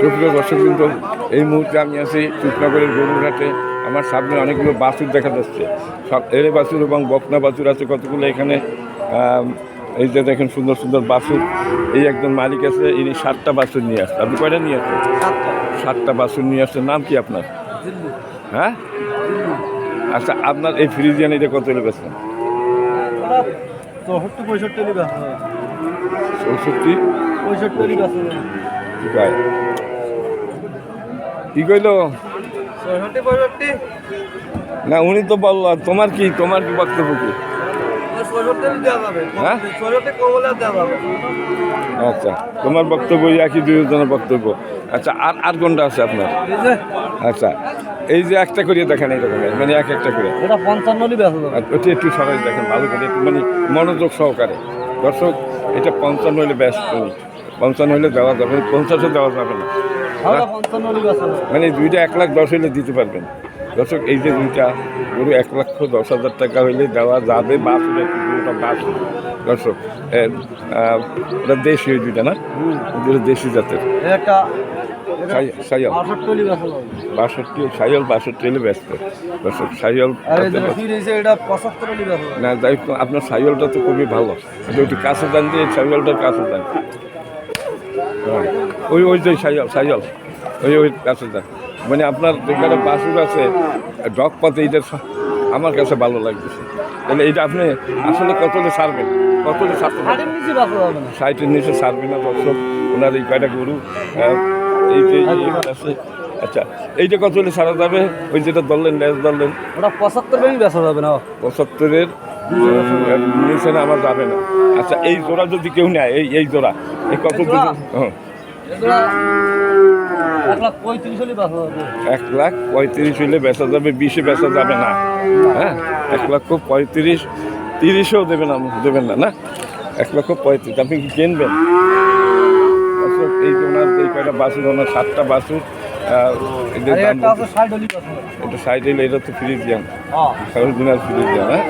সুপ্রিয় দর্শক, কিন্তু এই মুহূর্তে আমি আছি কৃষ্ণনগরের গরুরহাটে। আমার সামনে অনেকগুলো বাছুর দেখা যাচ্ছে, সব এড়ে বাছুর এবং বকনা বাছুর আছে কতগুলো এখানে। এই যে দেখেন সুন্দর সুন্দর বাছুর। এই একজন মালিক আছে, ইনি 7টা বাছুর নিয়ে আসছে। আপনি কয়টা নিয়ে আসছেন? 7টা বাছুর নিয়ে আসছেন। নাম কি আপনার? হ্যাঁ, আচ্ছা, আপনার এই ফ্রিজিয়ান এটা কত হলে বেচছেন? 64-65 কি কইল না? উনি তো বলল, তোমার কি বক্তব্য কি? হ্যাঁ, আচ্ছা, তোমার বক্তব্য একই, দুজনের বক্তব্য। আচ্ছা, আর কোনটা আছে আপনার? আচ্ছা, এই যে একটা করিয়ে দেখেন এই রকমের, মানে একটা করে ওটা একটু সবাই দেখেন ভালো করে, একটু মানে মনোযোগ সহকারে। দর্শক, এটা 55 হলে ব্যস্ত, 55 হলে দেওয়া যাবে, 50-এ দেওয়া যাবে না। মানে দুইটা 1,10,000 হলে দিতে পারবেন। দর্শক, এই যে দুইটা গরু 1,10,000 টাকা হইলে দেওয়া যাবে। বাছুর একটু গরুটা বাছুর। দর্শক, এটা দেশি, ওই দুইটা না, দেশি জাতের। 62 হলে ব্যস্ত। দর্শক, সাইয়াল না, যাই আপনার সাইয়ালটা তো খুবই ভালো। একটু কাছে যান দিয়ে সাইয়ালটার কাছে যান। ওই যে সাইয়াল ওই কাছে যান। মানে আপনার যেখানে বাছুর আছে ডগ পাতে, এইটা আমার কাছে ভালো লাগতেছে। তাহলে এইটা আপনি আসলে কতলে ছাড়বেন? কতলে ছাড়তে পারবেন? 60-এর নিচে ছাড়বেন না। দর্শক, ওনার এই কয়টা গরু এই যে আছে। আচ্ছা, এইটা কত হলে ছাড়া যাবে? ওই যেটা ধরলেন, লেজ ধরলেন, ওটা 75 বেচা যাবে না। 75-এর নিচে না আমার যাবে না। আচ্ছা, এই জোড়া যদি কেউ নেয়, এই জোড়া এই কত? 1,35 হলে বেচা যাবে। 1,35 হলে বেচা যাবে, 20-এ বেচা যাবে না। হ্যাঁ, 1,35,000, 30-এও দেবেন না? না, 1,35,000 আপনি কি কিনবেন? এই যে ওনার এই কয়টা বাছুর, ওনার 7টা বাছুর। এটা 60 হলে, এটা তো ফ্রিজিয়ান, অরিজিনাল ফ্রিজিয়ান। হ্যাঁ,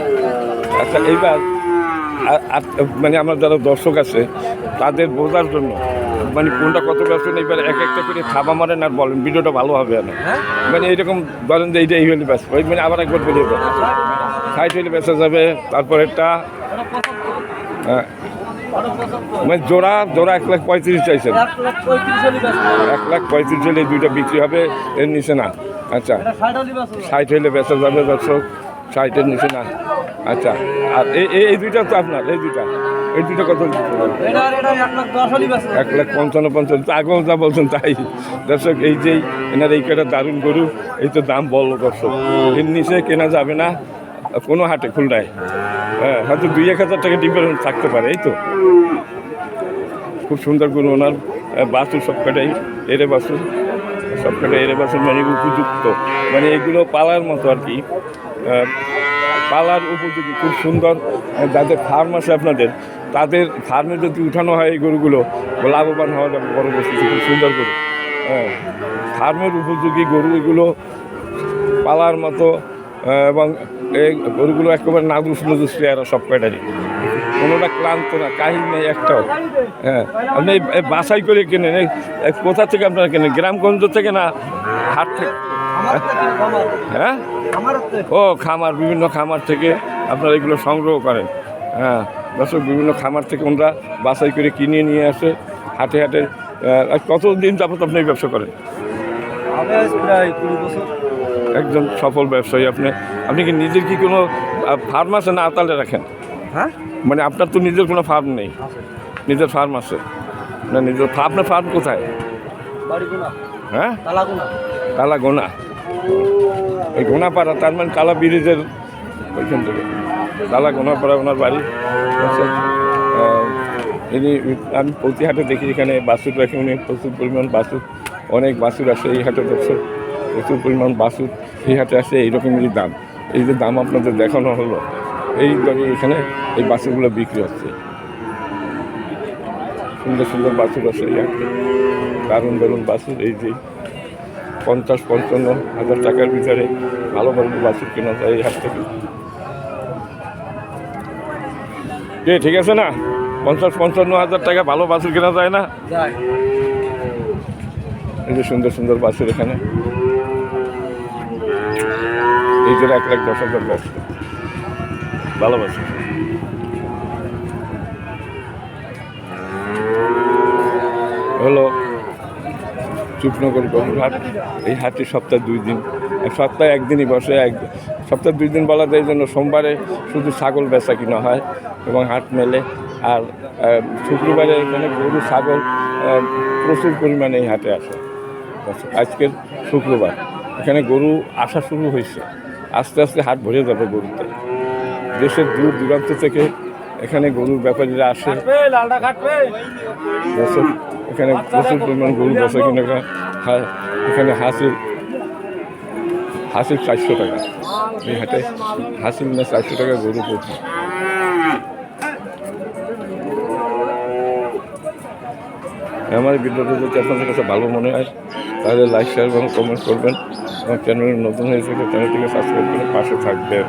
আচ্ছা, এইবার মানে আমার যারা দর্শক আছে তাদের বোঝার জন্য, মানে কোনটা কত বেচবেন, এইবার একটা করে থাবা মারেন আর বলেন, ভিডিওটা ভালো হবে না। মানে এইরকম বলেন যে এইটা এই হলে বেচবো, মানে আবার একবার বেরিয়ে যাবে। 60 হলে বেচা যাবে। তারপর একটা মানে জোড়া 1,35,000 চাইছেন। 1,35,000 হলে এই দুইটা বিক্রি হবে, এর নিচে না। আচ্ছা, 60 হলে বেচা যাবে। দর্শক, 60-এর নিচে না। আচ্ছা, আর এই দুইটা তো আপনার, এই দুইটা কত? 1,55,000 আগেও যা বলছেন তাই। দর্শক, এই যে এনার এই কটা দারুণ গরু, এই তো দাম বললো। দর্শক, এর নিচে কেনা যাবে না কোনো হাটে, খুলনায়। হ্যাঁ, হয়তো 2-1,000 টাকা ডিফারেন্স থাকতে পারে। এই তো খুব সুন্দর গরু। ওনার বাছুর সবকটাই এড়ে বাছুর, মানে উপযুক্ত, মানে এগুলো পালার মতো আর কি, পালার উপযোগী, খুব সুন্দর। যাদের ফার্ম আছে আপনাদের, তাদের ফার্মে যদি উঠানো হয় এই গরুগুলো, লাভবান হওয়া যাবে। বড় বস্তু, খুব সুন্দর গরু। হ্যাঁ, ফার্মের উপযোগী গরু এগুলো, পালার মতো। এবং এই গরুগুলো একেবারে নাদুস চেয়ারা সব কয়টারই, কোনোটা ক্লান্ত না, কাহিল নেই একটাও। হ্যাঁ, আপনি বাছাই করে কেনেন। কোথা থেকে আপনারা কেনেন? গ্রামগঞ্জ থেকে না হাট থেকে? হ্যাঁ, ও খামার, বিভিন্ন খামার থেকে আপনারা এগুলো সংগ্রহ করেন। হ্যাঁ, দর্শক, বিভিন্ন খামার থেকে ওনারা বাছাই করে কিনে নিয়ে আসে হাটে। কতদিন যাবত আপনি এই ব্যবসা করেন? প্রায় 20 বছর। একজন সফল ব্যবসায়ী। আপনি কি নিজের কি কোনো ফার্ম আছে না আতালে রাখেন? হ্যাঁ, মানে আপনার তো নিজের কোনো ফার্ম নেই? নিজের ফার্ম আছে না? আপনার ফার্ম কোথায়? হ্যাঁ, কালাগোনা। এই গোনাপাড়া, তার মানে কালা ব্রিজের ওইখান থেকে কালাগোনাপাড়া ওনার বাড়ি। আমি প্রতি হাটে দেখি এখানে বাছুর রাখি উনি, প্রচুর পরিমাণ বাছুর, অনেক বাছুর আসে এই হাটে। দর্শক, প্রচুর পরিমাণ বাছুর এই হাটে আসে। এইরকমই দাম, এই যে দাম আপনাদের দেখানো হলো, এই এখানে এই বাছুরগুলো বিক্রি হচ্ছে। সুন্দর সুন্দর বাছুর আছে এই হাটে, দারুণ বাছুর। এই যে 50-55 টাকার ভিতরে ভালো বাছুর কেনা যায় এই হাট থেকে। ঠিক আছে না? 50-55 টাকা ভালো বাছুর কেনা যায় না? এই যে সুন্দর সুন্দর বাছুর এখানে, এই জন্য 1,10,000 ব্যস্ত, ভালো বাছুর। হলো চুপনগর গরুর হাট। এই হাটটি সপ্তাহে 2 দিন, সপ্তাহে 1 দিনই বসে। সপ্তাহে 2 দিন বলা যায়, জন্য সোমবারে শুধু ছাগল বেচা কিনা হয় এবং হাট মেলে। আর শুক্রবারে এখানে গরু ছাগল প্রচুর পরিমাণে এই হাটে আসে। আজকের শুক্রবার, এখানে গরু আসা শুরু হয়েছে, আস্তে আস্তে হাট ভরে যাবে গরুতে। দেশের দূর দূরান্ত থেকে এখানে গরুর ব্যাপারীরা আসে। এখানে প্রচুর পরিমাণ গরু বেচা কিনা হয়। এখানে হাসিল 400 টাকা, এই হাটে হাসিল না 400 টাকা গরু প্রতি। আমার ভিডিওটা যদি আপনাদের কাছে ভালো মনে হয় তাহলে লাইক, শেয়ার এবং কমেন্ট করবেন। আমার চ্যানেল নতুন হয়েছে, চ্যানেলটিকে সাবস্ক্রাইব করে পাশে থাকবেন।